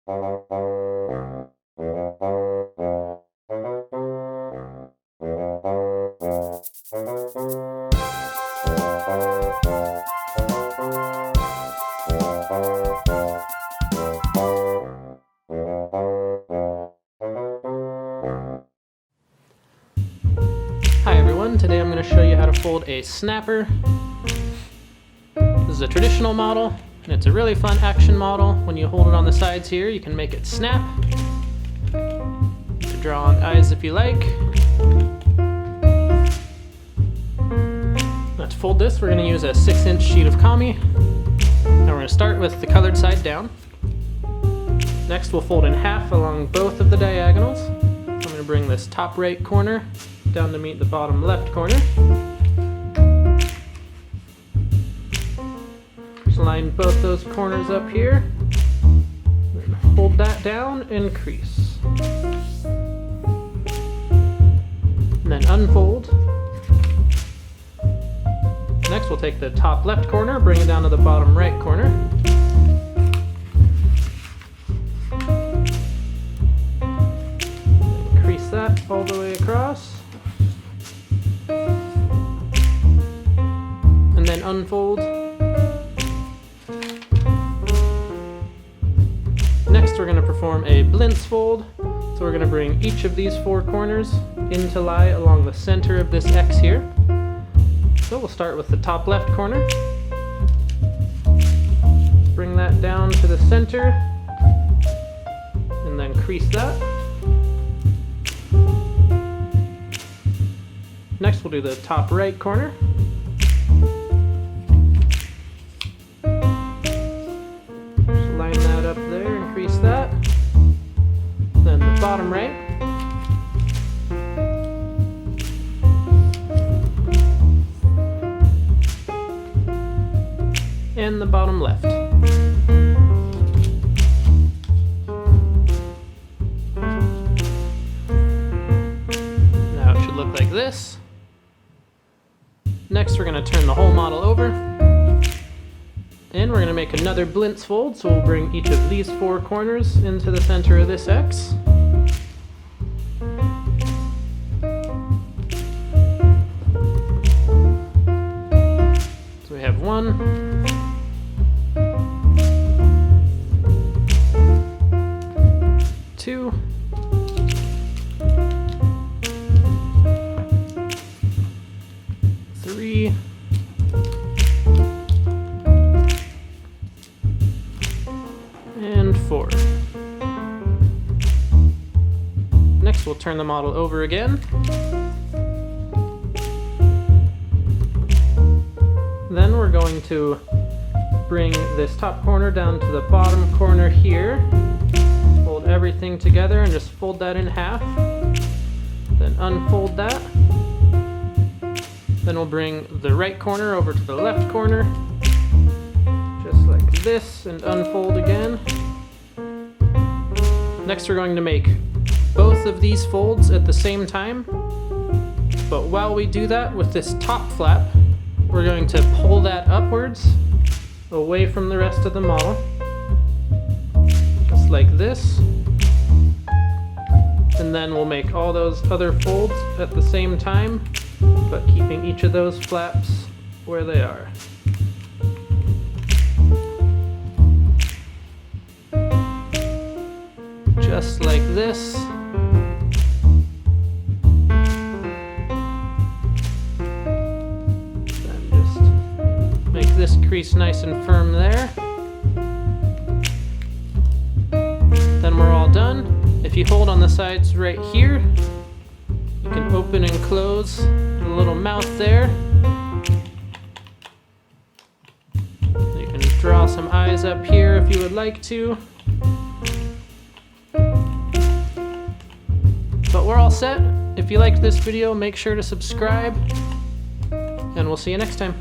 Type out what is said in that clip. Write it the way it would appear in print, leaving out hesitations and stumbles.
Hi everyone, today I'm going to show you how to fold a snapper. This is a traditional model, and it's a really fun action model. When you hold it on the sides here, you can make it snap. You can draw on eyes if you like. Now to fold this, we're going to use a 6-inch sheet of kami. Now we're going to start with the colored side down. Next we'll fold in half along both of the diagonals. I'm going to bring this top right corner down to meet the bottom left corner. Just line both those corners up here. Then hold that down and crease. And then unfold. Next we'll take the top left corner, bring it down to the bottom right corner. Crease that all the way across. And then unfold. Next we're going to perform a blintz fold. So we're going to bring each of these four corners in to lie along the center of this X here. So we'll start with the top left corner. Bring that down to the center. And then crease that. Next we'll do the top right corner. Line that up there and crease that. Then the bottom right. And the bottom left. Now it should look like this. Next we're going to turn the whole model over. And we're going to make another blintz fold, so we'll bring each of these four corners into the center of this X. So we have 1, 2, 3, and 4. Next we'll turn the model over again. Then we're going to bring this top corner down to the bottom corner here. Fold everything together and just fold that in half. Then unfold that. Then we'll bring the right corner over to the left corner. Just like this, and unfold again. Next we're going to make both of these folds at the same time. But while we do that, with this top flap, we're going to pull that upwards, away from the rest of the model. Just like this. And then we'll make all those other folds at the same time, but keeping each of those flaps where they are. Just like this. Then just make this crease nice and firm there. Then we're all done. If you hold on the sides right here, you can open and close the little mouth there. You can draw some eyes up here if you would like to. But we're all set. If you liked this video, make sure to subscribe, and we'll see you next time.